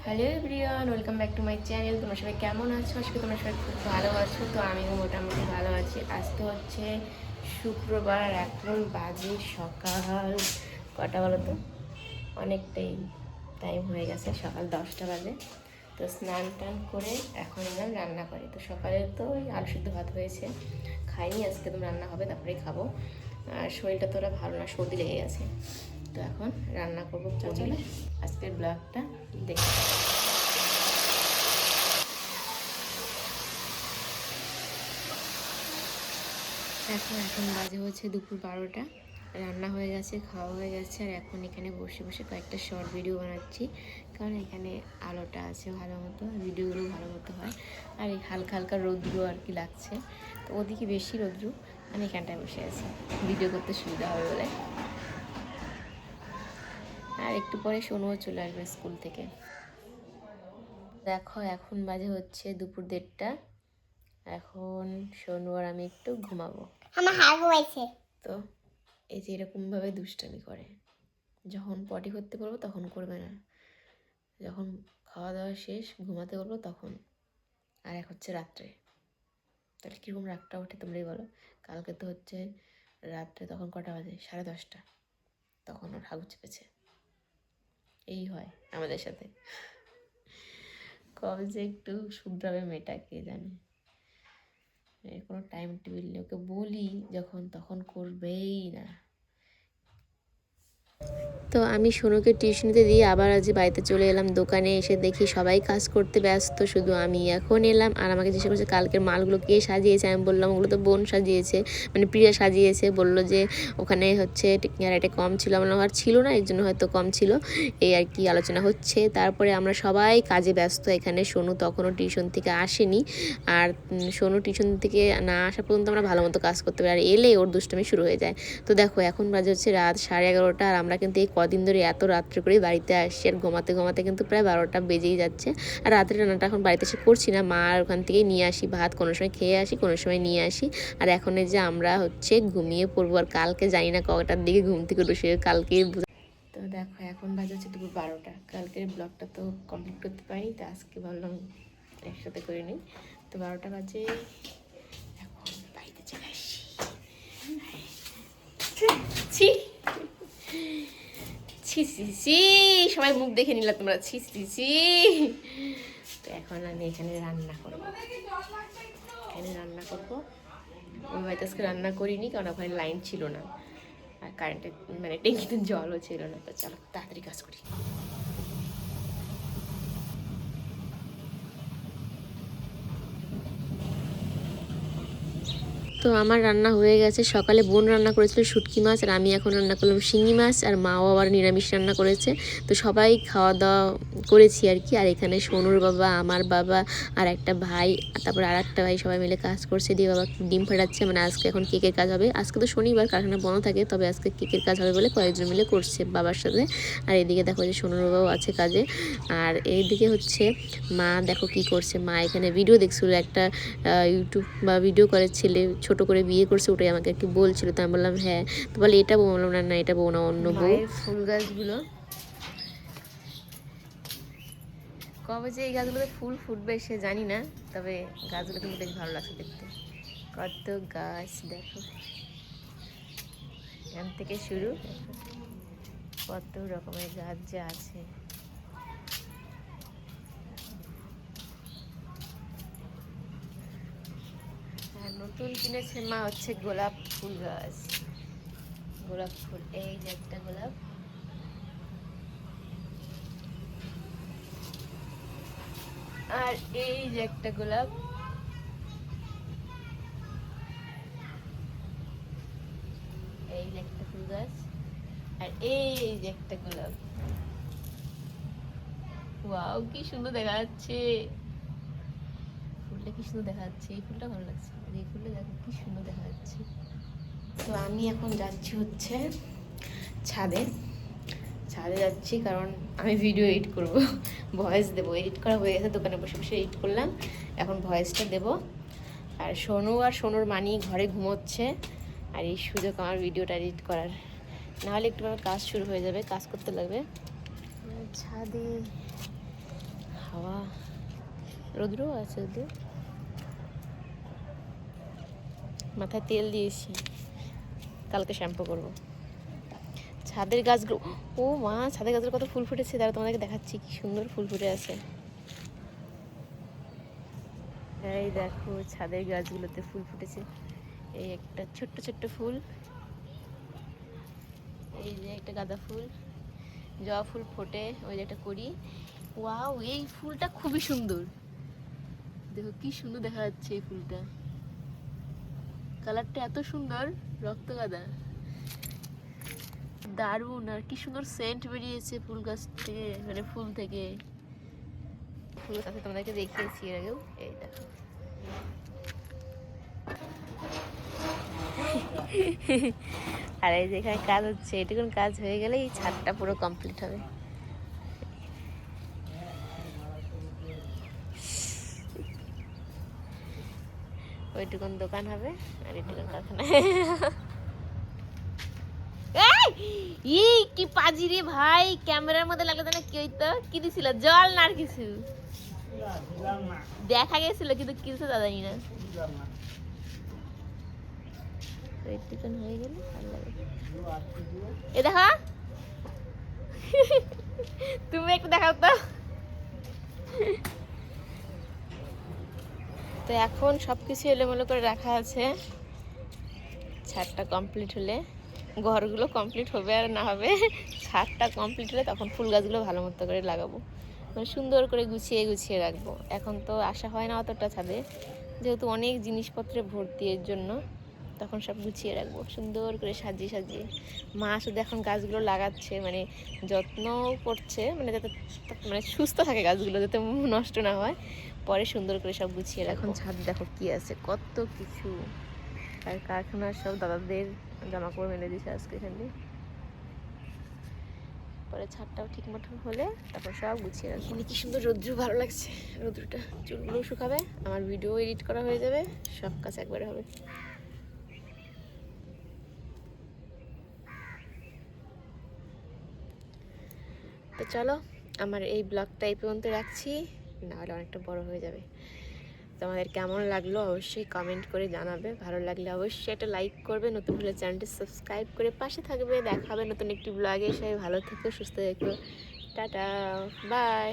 Hello everyone, welcome back to my channel. তোমরা সবাই কেমন আছো? আজকে তোমরা সবাই খুব ভালো আছো। তো আমিও মোটামুটি ভালো আছি। আজ তো হচ্ছে শুক্রবার, এখন বাজে সকাল কটা বলো তো? অনেকটাই টাইম হয়ে গেছে, সকাল 10টা বাজে। তো স্নান টান করে এখন এলাম রান্না করি। তো সকালে তো ওই আলু সিদ্ধ ভাত হয়েছে, খাইনি। আজকে তো রান্না হবে, তারপরেই খাবো। আর শরীরটা তো ওরা ভালো না, সর্দি লেগে গেছে। তো এখন রান্না করবো। চলে আজকের ব্লগটা দেখে। এখন বাজে হচ্ছে দুপুর 12টা। রান্না হয়ে গেছে, খাওয়া হয়ে গেছে। আর এখন এখানে বসে বসে কয়েকটা শর্ট ভিডিও বানাচ্ছি, কারণ এখানে আলোটা আছে ভালো মতো, ভিডিওগুলো ভালো মতো হয়। আর এই হালকা হালকা রৌদ্র আর কি লাগছে, তো ওদিকে বেশি রৌদ্র। আমি এখানটায় বসে আছি, ভিডিও করতে সুবিধা হবে বলে। আর একটু পরে সোনুও চলে আসবে স্কুল থেকে। দেখো এখন বাজে হচ্ছে দুপুর 1:30। এখন সোনু আর আমি একটু ঘুমাবো। আমার হাগ হয়েছে। তো এই যে এরকমভাবে দুষ্টামি করে, যখন পটি করতে বলবো তখন করবে না, যখন খাওয়া দাওয়া শেষ ঘুমাতে বলবো তখন। আর এক হচ্ছে রাত্রে, তাহলে কীরকম রাগটা ওঠে তোমরাই বলো। কালকে তো হচ্ছে রাত্রে, তখন কটা বাজে? 10:30। তখন ওর হাগু চেপেছে। এই হয় আমাদের সাথে। কবে যে একটু শুধরাবে মেয়েটা কে জানে। কোনো টাইম টেবিল নেই, ওকে বলি যখন তখন করবেই না। তো আমি সোনুকে টিউশনিতে দিয়ে আবার আজ বাড়িতে চলে এলাম। দোকানে এসে দেখি সবাই কাজ করতে ব্যস্ত, শুধু আমি এখন এলাম। আর আমাকে জিজ্ঞেস করছে কালকের মালগুলো কে সাজিয়েছে। আমি বললাম ওগুলো তো বোন সাজিয়েছে, মানে প্রিয়া সাজিয়েছে। বললো যে ওখানে হচ্ছে রেটে কম ছিল। আমার আর ছিল না, এর জন্য হয়তো কম ছিল, এই আর কি আলোচনা হচ্ছে। তারপরে আমরা সবাই কাজে ব্যস্ত এখানে। সোনু তখনও টিউশন থেকে আসেনি, আর সোনু টিউশন থেকে না আসা পর্যন্ত আমরা ভালো মতো কাজ করতে পারি। আর এলে ওর দুষ্টমি শুরু হয়ে যায়। তো দেখো এখন বাজে হচ্ছে রাত 11:30। আর আমরা কিন্তু এই কদিন ধরে এত রাত্রে করেই বাড়িতে আসছি, আর ঘুমাতে ঘুমাতে কিন্তু প্রায় 12টা বেজেই যাচ্ছে। আর রাতের রান্নাটা এখন বাড়িতে এসে করছি না, মা আর ওখান থেকেই নিয়ে আসি ভাত, কোনো সময় খেয়ে আসি, কোনো সময় নিয়ে আসি। আর এখন এই যে আমরা হচ্ছে ঘুমিয়ে পড়বো। আর কালকে জানি না কটার দিকে ঘুম থেকে উঠে, কালকে। তো দেখো এখন বাজে হচ্ছে দুপুর 12টা। কালকের ব্লগটা তো কমপ্লিট করতে পারিনি, তো আজকে ভাবলাম একসাথে করে নিই। তো 12টা বাজে, এখন বাড়িতে চলে আসি। ছি ছি ছি ছি, সবাই মুখ দেখে নিলা তোমরা, ছি ছি ছি। তো এখন আমি এখানে রান্না করবো, ওই বাড়িতে আজকে রান্না করিনি, কারণ ওখানে লাইন ছিল না, আর কারেন্টের মানে ট্যাঙ্কিতে জলও ছিল না। তো চলো তাড়াতাড়ি কাজ করি। তো আমার রান্না হয়ে গেছে। সকালে বোন রান্না করেছিল শুটকি মাছ, আর আমি এখন রান্না করলাম শিঙি মাছ, আর মাও আবার নিরামিষ রান্না করেছে। তো সবাই খাওয়া দাওয়া করেছি আর কি। আর এখানে সোনুর বাবা, আমার বাবা, আর একটা ভাই, তারপরে আর একটা ভাই, সবাই মিলে কাজ করছে। দিয়ে বাবা ডিম ফাটাচ্ছে, মানে আজকে এখন কেকের কাজ হবে। আজকে তো শনিবার, কারখানা বন্ধ থাকে, তবে আজকে কেকের কাজ হবে বলে কয়েকজন মিলে করছে বাবার সাথে। আর এদিকে দেখো যে সোনুর বাবাও আছে কাজে। আর এইদিকে হচ্ছে মা, দেখো কি করছে। মা এখানে ভিডিও দেখছিল, একটা ইউটিউব বা ভিডিও করে ছেলে ছোট করে বিয়ে করছে, ওটাই আমাকে একটু বলছিল। তো আমি বললাম হ্যাঁ। তো বলে এটা বউ, বললাম না না এটা বউ না, অন্য বউ। ফুল গাছগুলো কবে যে এই গাছগুলোতে ফুল ফুটবে সে জানি না, তবে গাছগুলো কিন্তু বেশ ভালো লাগছে দেখতে। কত গাছ দেখো, এখান থেকে শুরু, কত রকমের গাছ যে আছে। আর নতুন কিনেছে মা হচ্ছে গোলাপ ফুল গাছ, গোলাপ ফুল। এই যে একটা গোলাপ, আর এই যে একটা গোলাপ, এই যে একটা ফুল গাছ, আর এই যে একটা গোলাপ। ওয়াও কি সুন্দর দেখা যাচ্ছে, ফুলটা কি সুন্দর দেখা যাচ্ছে। এই ফুলটা ভালো লাগছে, এই ফুলটা দেখো কি সুন্দর দেখা যাচ্ছে। তো আমি এখন যাচ্ছি হচ্ছে ছাদে যাচ্ছি, কারণ আমি ভিডিও এডিট করব, ভয়েস দেবো। এডিট করা হয়ে গেছে, দোকানে বসে বসে এডিট করলাম, এখন ভয়েসটা দেবো। আর সোনু আর সোনুর মানি ঘরে ঘুমোচ্ছে, আর এই সুযোগ আমার ভিডিওটা এডিট করার, নাহলে একটু আমার কাজ শুরু হয়ে যাবে, কাজ করতে লাগবে। ছাদে রোদ্রও আছে তো, মাথায় তেল দিয়েছি, কালকে শ্যাম্পু করবো। ছাদের গাছগুলো, ও মা ছাদের গাছের কত ফুল ফুটেছে, তারা তোমাদেরকে দেখাচ্ছি কি সুন্দর ফুল ফুটে আছে। এই দেখো ছাদের গাছগুলোতে ফুল ফুটেছে, এই একটা ছোট্ট ছোট্ট ফুল, এই যে একটা গাঁদা ফুল, জবা ফুল ফোটে, ওই যে একটা করি। ওয়াও, এই ফুলটা খুবই সুন্দর, দেখো কি সুন্দর দেখা যাচ্ছে এই ফুলটা, কালারটা এত সুন্দর, রক্ত গাঁদা, দারুণ। আর কি সুন্দর সেন্ট বেরিয়েছে ফুল গাছ থেকে, মানে ফুল থেকে। ফুল গাছ তোমাদেরকে দেখিয়েছি এর আগেও, এই দেখো। আর এই যে এখানে কাজ হচ্ছে, এটুকুন কাজ হয়ে গেলে এই ছাদটা পুরো কমপ্লিট হবে। ওইটুকুন দোকান হবে আর এটুকুন কারখানা। এই কি পাজি রে ভাই, ক্যামেরার মধ্যে লাগলো না, কি হইতো, কি দিছিল, জল না আর কিছু দেখা গেছিল কিন্তু কিছু জানি না। ওইটুকুন হয়ে গেলে ভালো লাগে। এ দেখা, তুমি একটু দেখাও তো। তো এখন সবকিছু এলোমেলো করে রাখা আছে, ছাদটা কমপ্লিট হলে, ঘরগুলো কমপ্লিট হবে আর না হবে, ছাদটা কমপ্লিট হলে তখন ফুল গাছগুলো ভালো মতো করে লাগাবো, মানে সুন্দর করে গুছিয়ে গুছিয়ে রাখবো। এখন তো আসা হয় না অতটা ছাদে, যেহেতু অনেক জিনিসপত্রে ভর্তি, এর জন্য তখন সব গুছিয়ে রাখবো সুন্দর করে সাজিয়ে সাজিয়ে। মা শুধু এখন গাছগুলো লাগাচ্ছে, মানে যত্ন করছে, মানে যাতে মানে সুস্থ থাকে গাছগুলো, যাতে নষ্ট না হয়, পরে সুন্দর করে সব গুছিয়ে। এখন ছাদ দেখো কি আছে, কত কিছু, আর কারখানার সব দাদাদের জামা কাপড় মেলে দিয়েছে আজকে এখানে। পরে ছাদটাও ঠিক মতো হলে তারপর সব গুছিয়ে রাখবো। এখানে কি সুন্দর রৌদ্র, ভালো লাগছে রৌদ্রটা, চুলগুলো শুকাবে, আমার ভিডিও এডিট করা হয়ে যাবে, সব কাজ একবারে হবে। তো চলো, আমার এই ব্লগটা এই পর্যন্ত রাখছি, নাহলে অনেকটা বড় হয়ে যাবে। তোমাদের কেমন লাগলো অবশ্যই কমেন্ট করে জানাবে, ভালো লাগলে অবশ্যই একটা লাইক করবে, নতুন হলে চ্যানেলটি সাবস্ক্রাইব করে পাশে থাকবে। দেখা হবে নতুন একটি ব্লগে, সবাই ভালো থেকো, সুস্থ থেকো, টাটা, বাই।